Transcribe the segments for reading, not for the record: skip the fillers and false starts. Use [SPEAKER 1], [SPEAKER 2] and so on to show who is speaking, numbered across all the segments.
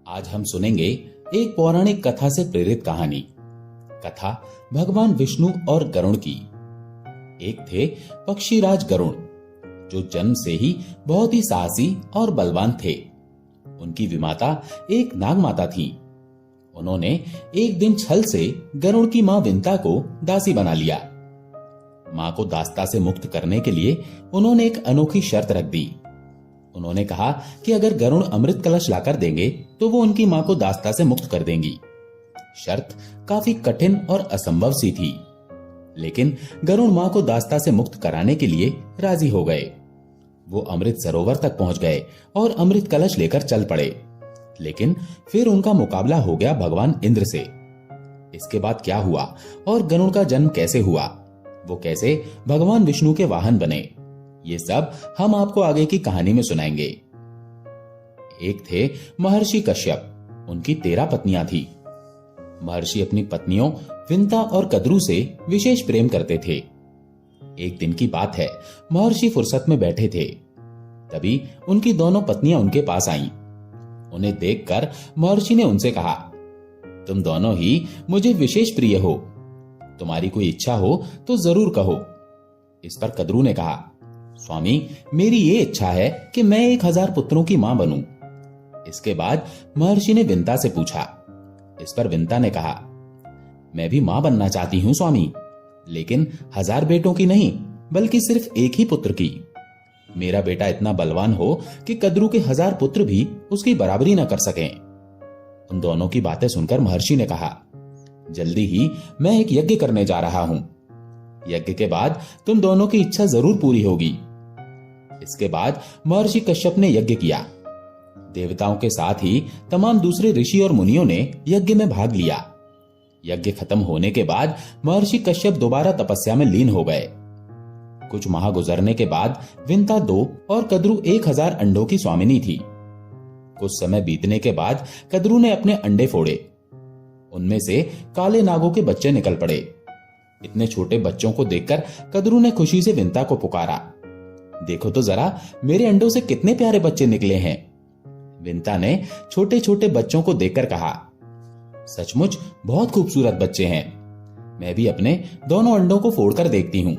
[SPEAKER 1] आज हम सुनेंगे एक पौराणिक कथा से प्रेरित कहानी। कथा भगवान विष्णु और गरुण की। एक थे पक्षीराज गरुण, जो जन्म से ही बहुत ही साहसी और बलवान थे। उनकी विमाता एक नाग माता थी। उन्होंने एक दिन छल से गरुण की मां विंता को दासी बना लिया। मां को दासता से मुक्त करने के लिए उन्होंने एक अनोखी शर्त रख दी। उन्होंने कहा कि अगर गरुण अमृत कलश लाकर देंगे तो वो उनकी मां को दासता से मुक्त कर देंगी। शर्त काफी कठिन और असंभव सी थी, लेकिन गरुण मां को दासता से मुक्त कराने के लिए राजी हो गए। वो अमृत सरोवर तक पहुंच गए और अमृत कलश लेकर चल पड़े। लेकिन फिर उनका मुकाबला हो गया भगवान इंद्र से। इसके बाद क्या हुआ और गरुण का जन्म कैसे हुआ, वो कैसे भगवान विष्णु के वाहन बने, ये सब हम आपको आगे की कहानी में सुनाएंगे। एक थे महर्षि कश्यप। उनकी 13 पत्नियां थी। महर्षि अपनी पत्नियों विंता और कद्रू से विशेष प्रेम करते थे। एक दिन की बात है, महर्षि फुर्सत में बैठे थे। तभी उनकी दोनों पत्नियां उनके पास आईं। उन्हें देखकर महर्षि ने उनसे कहा, तुम दोनों ही मुझे विशेष प्रिय हो। तुम्हारी कोई इच्छा हो तो जरूर कहो। इस पर कद्रू ने कहा, स्वामी, मेरी ये इच्छा है कि मैं 1000 पुत्रों की मां बनूं। इसके बाद महर्षि ने विंता से पूछा। इस पर विंता ने कहा, मैं भी मां बनना चाहती हूं स्वामी, लेकिन 1000 बेटों की नहीं, बल्कि सिर्फ एक ही पुत्र की। मेरा बेटा इतना बलवान हो कि कद्रू के 1000 पुत्र भी उसकी बराबरी न कर सकें। उन दोनों की बातें सुनकर महर्षि ने कहा, जल्दी ही मैं एक यज्ञ करने जा रहा हूं। यज्ञ के बाद तुम दोनों की इच्छा जरूर पूरी होगी। इसके बाद महर्षि कश्यप ने यज्ञ किया। देवताओं के साथ ही तमाम दूसरे ऋषि और मुनियों ने यज्ञ में भाग लिया। यज्ञ खत्म होने के बाद महर्षि कश्यप दोबारा तपस्या में लीन हो गए। कुछ माह गुजरने के बाद विंता 2 और कद्रू 1000 अंडों की स्वामिनी थी। कुछ समय बीतने के बाद कद्रू ने अपने अंडे फोड़े। उनमें से काले नागों के बच्चे निकल पड़े। इतने छोटे बच्चों को देखकर कद्रू ने खुशी से विंता को पुकारा, देखो तो जरा मेरे अंडों से कितने प्यारे बच्चे निकले हैं। विंता ने छोटे छोटे बच्चों को देखकर कहा, सचमुच बहुत खूबसूरत बच्चे हैं। मैं भी अपने दोनों अंडों को फोड़कर देखती हूं।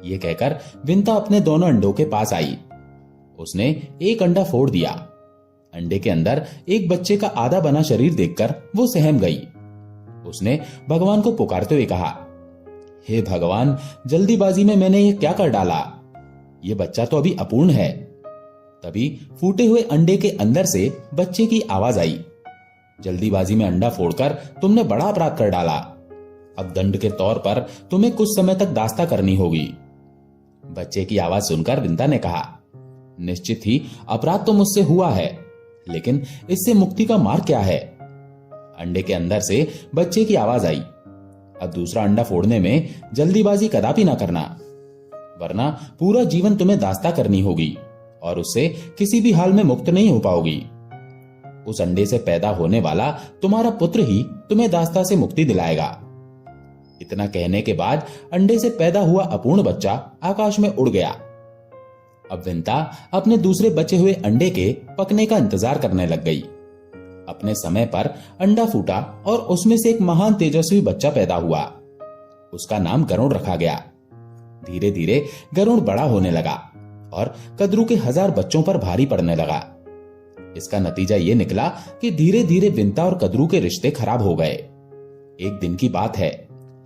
[SPEAKER 1] ये कहकर विंता अपने दोनों अंडों के पास आई। उसने एक अंडा फोड़ दिया। अंडे के अंदर एक बच्चे का आधा बना शरीर देखकर वो सहम गई। उसने भगवान को पुकारते हुए कहा, हे भगवान, जल्दीबाजी में मैंने ये क्या कर डाला। ये बच्चा तो अभी अपूर्ण है। तभी फूटे हुए अंडे के अंदर से बच्चे की आवाज आई, जल्दीबाजी में अंडा फोड़कर तुमने बड़ा अपराध कर डाला। अब दंड के तौर पर तुम्हें कुछ समय तक दास्ता करनी होगी। बच्चे की आवाज सुनकर विंता ने कहा, निश्चित ही अपराध तो मुझसे हुआ है, लेकिन इससे मुक्ति का मार्ग क्या है। अंडे के अंदर से बच्चे की आवाज आई, अब दूसरा अंडा फोड़ने में जल्दीबाजी कदापि ना करना, वरना पूरा जीवन तुम्हें दास्ता करनी होगी और उससे किसी भी हाल में मुक्त नहीं हो पाओगी। उस अंडे से पैदा होने वाला तुम्हारा पुत्र ही तुम्हें दास्ता से मुक्ति दिलाएगा। इतना कहने के बाद अंडे से पैदा हुआ अपूर्ण बच्चा आकाश में उड़ गया। अब विंता अपने दूसरे बचे हुए अंडे के पकने का इंतजार करने लग गई। अपने समय पर अंडा फूटा और उसमें से एक महान तेजस्वी बच्चा पैदा हुआ। उसका नाम गरुण रखा गया। धीरे धीरे गरुण बड़ा होने लगा और कद्रू के 1000 बच्चों पर भारी पड़ने लगा। इसका नतीजा ये निकला कि धीरे धीरे विंता और कद्रू के रिश्ते खराब हो गए। एक दिन की बात है,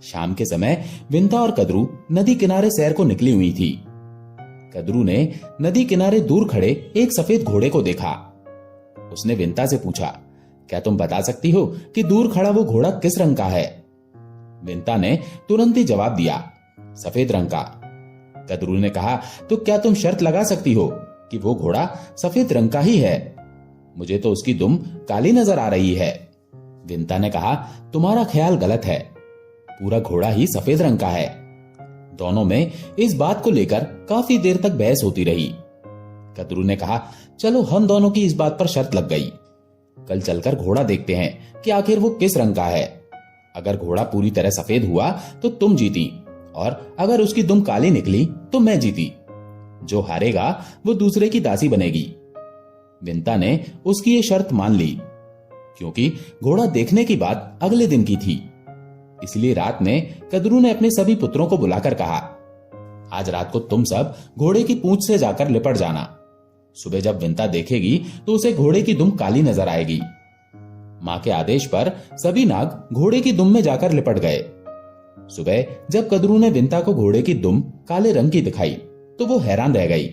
[SPEAKER 1] शाम के समय विंता और कद्रू नदी किनारे सैर को निकली हुई थी। कद्रू ने नदी किनारे दूर खड़े एक सफेद घोड़े को देखा। उसने विंता से पूछा, क्या तुम बता सकती हो कि दूर खड़ा वो घोड़ा किस रंग का है। विंता ने तुरंत ही जवाब दिया, सफेद रंग का। कद्रू ने कहा, तो क्या तुम शर्त लगा सकती हो कि वो घोड़ा सफेद रंग का ही है। मुझे तो उसकी दुम काली नजर आ रही है। विंता ने कहा, तुम्हारा ख्याल गलत है, पूरा घोड़ा ही सफेद रंग का है। दोनों में इस बात को लेकर काफी देर तक बहस होती रही। कद्रू ने कहा, चलो हम दोनों की इस बात पर शर्त लग गई। कल चलकर घोड़ा देखते हैं कि आखिर वो किस रंग का है। अगर घोड़ा पूरी तरह सफेद हुआ तो तुम जीती, और अगर उसकी दुम काली निकली तो मैं जीती। जो हारेगा वो दूसरे की दासी बनेगी। विंता ने उसकी ये शर्त मान ली। क्योंकि घोड़ा देखने की बात अगले दिन की थी। इसलिए रात में कद्रू ने अपने सभी पुत्रों को बुलाकर कहा, आज रात को तुम सब घोड़े की पूंछ से जाकर लिपट जाना। सुबह जब विंता देखेगी तो उसे घोड़े की दुम काली नजर आएगी। मां के आदेश पर सभी नाग घोड़े की दुम में जाकर लिपट गए। सुबह जब कद्रू ने विंता को घोड़े की दुम काले रंग की दिखाई तो वो हैरान रह गई।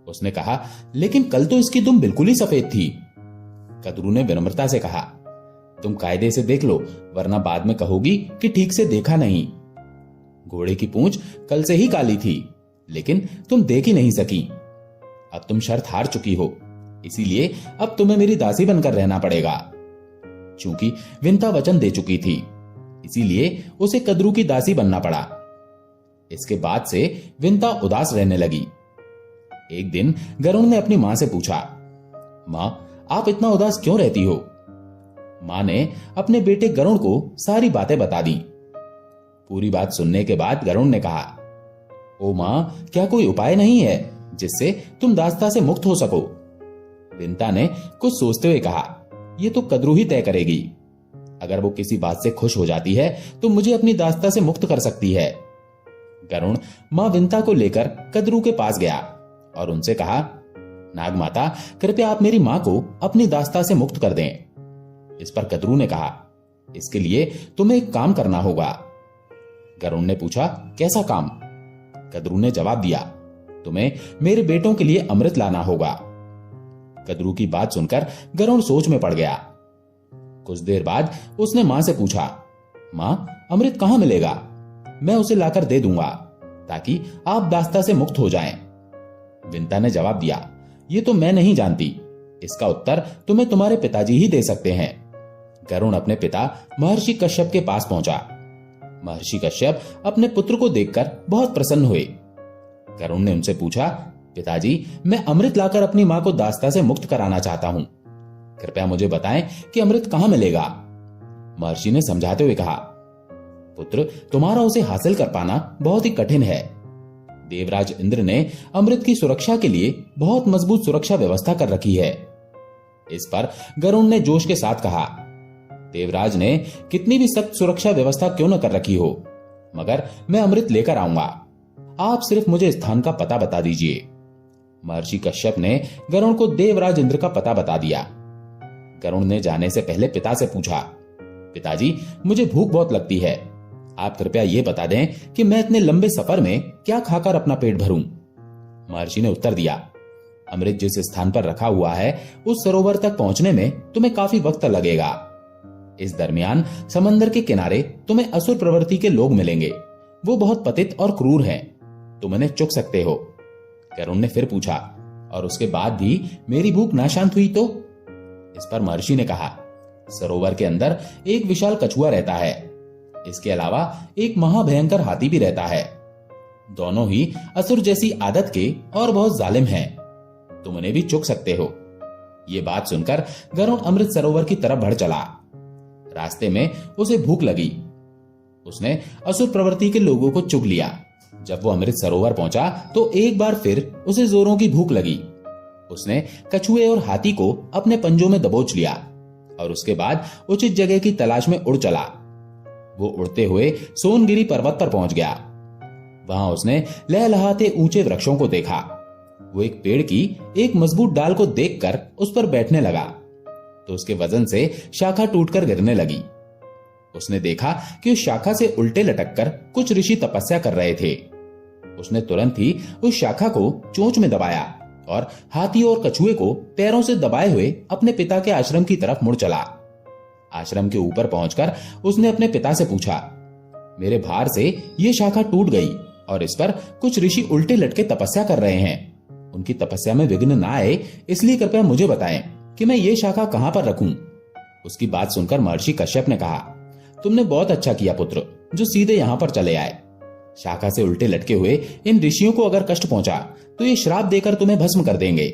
[SPEAKER 1] उसने कहा, लेकिन कल तो इसकी दुम बिल्कुल ही सफेद थी। कद्रू ने विनम्रता से कहा, तुम कायदे से देख लो, वरना बाद में कहोगी कि ठीक से देखा नहीं। घोड़े की पूंछ कल से ही काली थी, लेकिन तुम देख ही नहीं सकी। अब तुम शर्त हार चुकी हो, इसीलिए अब तुम्हें मेरी दासी बनकर रहना पड़ेगा। चूंकि विंता वचन दे चुकी थी, इसीलिए उसे कद्रू की दासी बनना पड़ा। इसके बाद से विंता उदास रहने लगी। एक दिन गरुण ने अपनी मां से पूछा, मां, आप इतना उदास क्यों रहती हो? मां ने अपने बेटे गरुण को सारी बातें बता दी। पूरी बात सुनने के बाद गरुण ने कहा, ओ मां, क्या कोई उपाय नहीं है जिससे तुम दास्ता से मुक्त हो सको? विंता ने कुछ सोचते हुए कहा, यह तो कद्रू ही तय करेगी। अगर वो किसी बात से खुश हो जाती है तो मुझे अपनी दास्ता से मुक्त कर सकती है। गरुण मां विंता को लेकर कद्रू के पास गया और उनसे कहा, नाग माता, कृपया आप मेरी मां को अपनी दास्ता से मुक्त कर दें। इस पर कद्रू ने कहा, इसके लिए तुम्हें एक काम करना होगा। गरुण ने पूछा, कैसा काम? कद्रू ने जवाब दिया, तुम्हें मेरे बेटों के लिए अमृत लाना होगा। कद्रू की बात सुनकर गरुण सोच में पड़ गया। कुछ देर बाद उसने मां से पूछा, मां, अमृत कहां मिलेगा? मैं उसे लाकर दे दूंगा ताकि आप दास्ता से मुक्त हो जाएं। विंता ने जवाब दिया, ये तो मैं नहीं जानती, इसका उत्तर तुम्हें तुम्हारे पिताजी ही दे सकते हैं। गरुण अपने पिता महर्षि कश्यप के पास पहुंचा। महर्षि कश्यप अपने पुत्र को देखकर बहुत प्रसन्न हुए। गरुण ने उनसे पूछा, पिताजी, मैं अमृत लाकर अपनी मां को दास्ता से मुक्त कराना चाहता हूं, कृपया मुझे बताएं कि अमृत कहां मिलेगा। महर्षि ने समझाते हुए कहा, पुत्र, तुम्हारा उसे हासिल कर पाना बहुत ही कठिन है। देवराज इंद्र ने अमृत की सुरक्षा के लिए बहुत मजबूत सुरक्षा व्यवस्था कर रखी है। इस पर गरुण ने जोश के साथ कहा, देवराज ने कितनी भी सख्त सुरक्षा व्यवस्था क्यों न कर रखी हो, मगर मैं अमृत लेकर आऊंगा। आप सिर्फ मुझे स्थान का पता बता दीजिए। महर्षि कश्यप ने गरुण को देवराज इंद्र का पता बता दिया। गरुण ने जाने से पहले पिता से पूछा, पिताजी, मुझे भूख बहुत लगती है, आप कृपया ये बता दें कि मैं इतने लंबे सफर में क्या खाकर अपना पेट भरूं? महर्षि ने उत्तर दिया, अमृत जिस स्थान पर रखा हुआ है उस सरोवर तक पहुंचने में तुम्हें काफी वक्त लगेगा। इस दरमियान समंदर के किनारे तुम्हें असुर प्रवृत्ति के लोग मिलेंगे। वो बहुत पतित और क्रूर हैं, तुम उन्हें चुक सकते हो। गरुण ने फिर पूछा, और उसके बाद भी मेरी भूख ना शांत हुई तो? इस पर महर्षि ने कहा, सरोवर के अंदर एक विशाल कछुआ रहता है। इसके अलावा एक महाभयंकर हाथी भी रहता है। दोनों ही असुर जैसी आदत के और बहुत जालिम हैं। तुम उन्हें भी चुक सकते हो। ये बात सुनकर गरुण अमृत सरोवर की तरफ बढ़ चला। रास्ते में उसे भूख लगी। उसने असुर प्रवृत्ति के लोगों को चुग लिया। जब वो अमृत सरोवर पहुंचा तो एक बार फिर उसे जोरों की भूख लगी। उसने कछुए और हाथी को अपने पंजों में दबोच लिया और उसके बाद उचित जगह की तलाश में उड़ चला। वो उड़ते हुए सोनगिरी पर्वत पर पहुंच गया। वहां उसने लहलहाते ऊंचे वृक्षों को देखा। वो एक पेड़ की एक मजबूत डाल को देखकर उस पर बैठने लगा तो उसके वजन से शाखा टूटकर गिरने लगी। उसने देखा कि उस शाखा से उल्टे लटककर कुछ ऋषि तपस्या कर रहे थे। उसने तुरंत ही उस शाखा को चोंच में दबाया और हाथी और कछुए को पैरों से दबाए हुए अपने पिता के आश्रम की तरफ मुड़ चला। आश्रम के ऊपर पहुंचकर उसने अपने पिता से पूछा, मेरे भार से ये शाखा टूट गई और इस पर कुछ ऋषि उल्टे लटके तपस्या कर रहे हैं। उनकी तपस्या में विघ्न ना आए इसलिए कृपया मुझे बताएं कि मैं ये शाखा कहां पर रखूं। उसकी बात सुनकर महर्षि कश्यप ने कहा, तुमने बहुत अच्छा किया पुत्र, जो सीधे यहां पर चले आए। शाखा से उल्टे लटके हुए इन ऋषियों को अगर कष्ट पहुंचा तो ये श्राप देकर तुम्हें भस्म कर देंगे।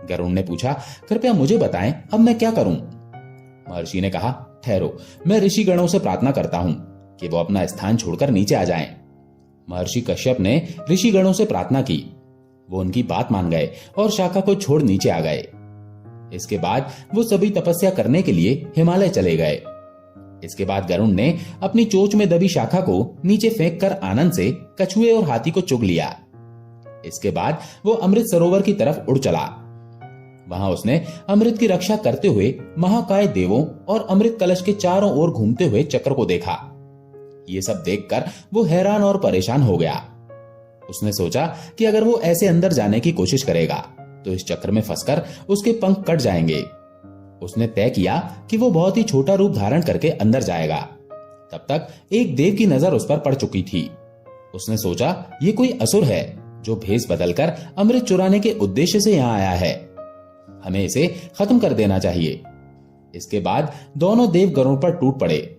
[SPEAKER 1] गरुण ने पूछा, कृपया मुझे बताएं अब मैं क्या करूं? महर्षि ने कहा, ठहरो, मैं ऋषि गणों से प्रार्थना करता हूं कि वो अपना स्थान छोड़कर नीचे आ जाएं। महर्षि कश्यप ने ऋषि गणों से प्रार्थना की। वो उनकी बात मान गए और शाखा को छोड़ नीचे आ गए। इसके बाद वो सभी तपस्या करने के लिए हिमालय चले गए। इसके बाद गरुड़ ने अपनी चोंच में दबी शाखा को नीचे फेंककर आनंद से कछुए और हाथी को चुग लिया। इसके बाद वो अमृत सरोवर की तरफ उड़ चला। वहां उसने अमृत की रक्षा करते हुए महाकाय देवों और अमृत कलश के चारों ओर घूमते हुए चक्र को देखा। ये सब देखकर वो हैरान और परेशान हो गया। उसने सोचा कि अगर वो ऐसे अंदर जाने की कोशिश करेगा तो इस चक्र में फंसकर उसके पंख कट जाएंगे। उसने तय किया कि वो बहुत ही छोटा रूप धारण करके अंदर जाएगा। तब तक एक देव की नजर उस पर पड़ चुकी थी। उसने सोचा ये कोई असुर है जो भेष बदलकर अमृत चुराने के उद्देश्य से यहाँ आया है। हमें इसे खत्म कर देना चाहिए। इसके बाद दोनों देव गरुड़ पर टूट पड़े,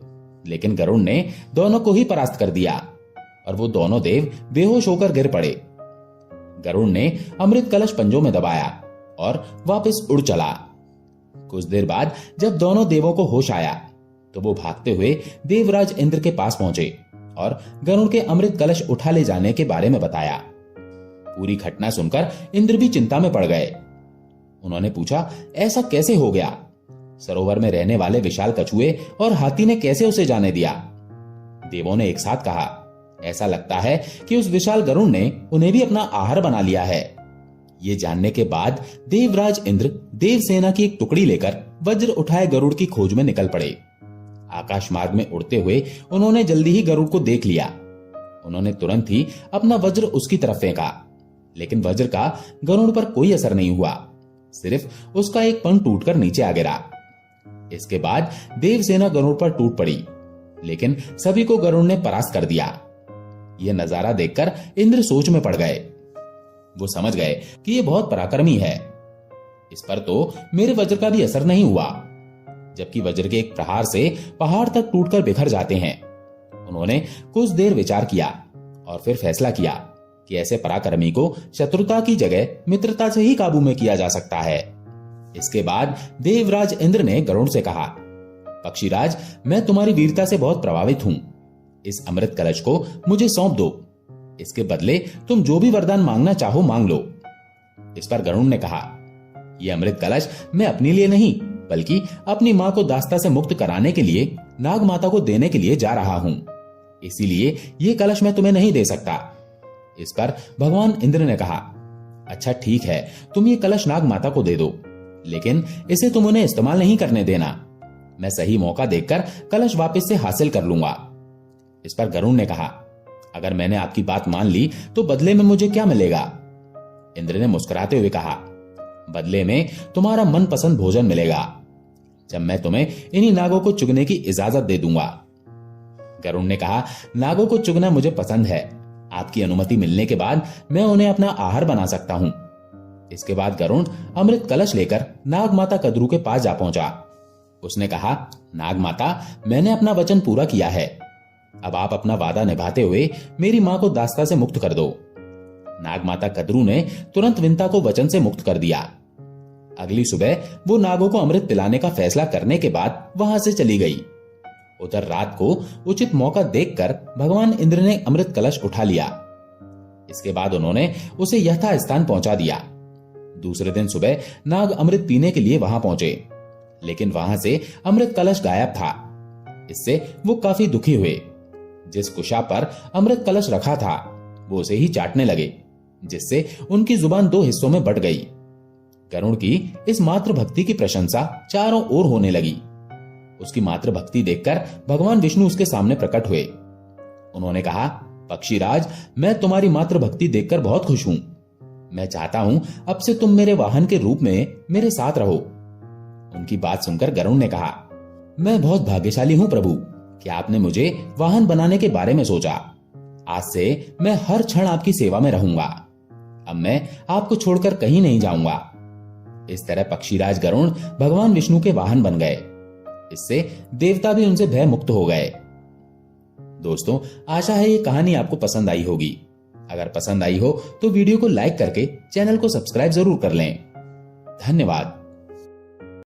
[SPEAKER 1] लेकिन गरुड़ ने दोनों को ही परास्त कर दिया और वो दोनों देव बेहोश होकर गिर पड़े। गरुड़ ने अमृत कलश पंजों में दबाया और वापस उड़ चला। कुछ देर बाद जब दोनों देवों को होश आया तो वो भागते हुए देवराज इंद्र के पास पहुंचे और गरुड़ के अमृत कलश उठा ले जाने के बारे में बताया। पूरी घटना सुनकर इंद्र भी चिंता में पड़ गए। उन्होंने पूछा, ऐसा कैसे हो गया? सरोवर में रहने वाले विशाल कछुए और हाथी ने कैसे उसे जाने दिया? देवों ने एक साथ कहा, ऐसा लगता है कि उस विशाल गरुड़ ने उन्हें भी अपना आहार बना लिया है। ये जानने के बाद देवराज इंद्र देवसेना की एक टुकड़ी लेकर वज्र उठाए गरुड़ की खोज में निकल पड़े। आकाश मार्ग में उड़ते हुए उन्होंने जल्दी ही गरुड़ को देख लिया। उन्होंने तुरंत ही अपना वज्र उसकी तरफ फेंका, लेकिन वज्र का गरुड़ पर कोई असर नहीं हुआ। सिर्फ उसका एक पंख टूटकर नीचे आ गिरा। इसके बाद देवसेना गरुड़ पर टूट पड़ी, लेकिन सभी को गरुड़ ने परास्त कर दिया। यह नजारा देखकर इंद्र सोच में पड़ गए। वो समझ गए कि यह बहुत पराक्रमी है। इस पर तो मेरे वज्र का भी असर नहीं हुआ, जबकि वज्र के एक प्रहार से पहाड़ तक टूटकर बिखर जाते हैं। उन्होंने कुछ देर विचार किया और फिर फैसला किया कि ऐसे पराक्रमी को शत्रुता की जगह मित्रता से ही काबू में किया जा सकता है। इसके बाद देवराज इंद्र ने गरुड़ से कहा, पक्षीराज, मैं तुम्हारी वीरता से बहुत प्रभावित हूं। इस अमृत कलश को मुझे सौंप दो। इसके बदले तुम जो भी वरदान मांगना चाहो मांग लो। इस पर गरुड़ ने कहा, यह अमृत कलश मैं अपने लिए नहीं बल्कि अपनी मां को दास्ता से मुक्त कराने के लिए नाग माता को देने के लिए जा रहा हूं। इसीलिए यह कलश मैं तुम्हें नहीं दे सकता। इस पर भगवान इंद्र ने कहा, अच्छा ठीक है, तुम ये कलश नाग माता को दे दो, लेकिन इसे तुम उन्हें इस्तेमाल नहीं करने देना। मैं सही मौका देखकर कलश वापस से हासिल कर लूंगा। इस पर गरुड़ ने कहा, अगर मैंने आपकी बात मान ली तो बदले में मुझे क्या मिलेगा? इंद्र ने मुस्कुराते हुए कहा, बदले में तुम्हारा मनपसंद भोजन मिलेगा, जब मैं तुम्हें इन्हीं नागों को चुगने की इजाजत दे दूंगा। गरुड़ ने कहा, नागों को चुगना मुझे पसंद है। आपकी अनुमति मिलने के बाद मैं उन्हें अपना आहार बना सकता हूं। इसके बाद गरुड़ अमृत कलश लेकर नाग माता कद्रू के पास जा पहुंचा। उसने कहा, नाग माता, मैंने अपना वचन पूरा किया है। अब आप अपना वादा निभाते हुए मेरी मां को दास्ता से मुक्त कर दो। नाग माता कद्रू ने तुरंत विंता को वचन से मुक्त कर दिया। अगली सुबह वो नागों को अमृत पिलाने का फैसला करने के बाद वहां से चली गई। उधर रात को उचित मौका देखकर भगवान इंद्र ने अमृत कलश उठा लिया। इसके बाद उन्होंने उसे यथा स्थान पहुंचा दिया। दूसरे दिन सुबह नाग अमृत पीने के लिए वहां पहुंचे, लेकिन वहां से अमृत कलश गायब था। इससे वो काफी दुखी हुए। जिस कुशा पर अमृत कलश रखा था वो उसे ही चाटने लगे, जिससे उनकी जुबान दो हिस्सों में बट गई। गरुड़ की इस मातृ भक्ति की प्रशंसा चारों ओर होने लगी। उसकी मातृ भक्ति देखकर भगवान विष्णु उसके सामने प्रकट हुए। उन्होंने कहा, पक्षीराज, मैं तुम्हारी मातृ भक्ति देखकर बहुत खुश हूं। मैं चाहता हूं अब से तुम मेरे वाहन के रूप में मेरे साथ रहो। उनकी बात सुनकर गरुड़ ने कहा, मैं बहुत भाग्यशाली हूं प्रभु कि आपने मुझे वाहन बनाने के बारे में सोचा। आज से मैं हर क्षण आपकी सेवा में रहूंगा। अब मैं आपको छोड़कर कहीं नहीं जाऊंगा। इस तरह पक्षीराज गरुड़ भगवान विष्णु के वाहन बन गए। इससे देवता भी उनसे भय मुक्त हो गए। दोस्तों, आशा है ये कहानी आपको पसंद आई होगी। अगर पसंद आई हो तो वीडियो को लाइक करके चैनल को सब्सक्राइब जरूर कर लें। धन्यवाद।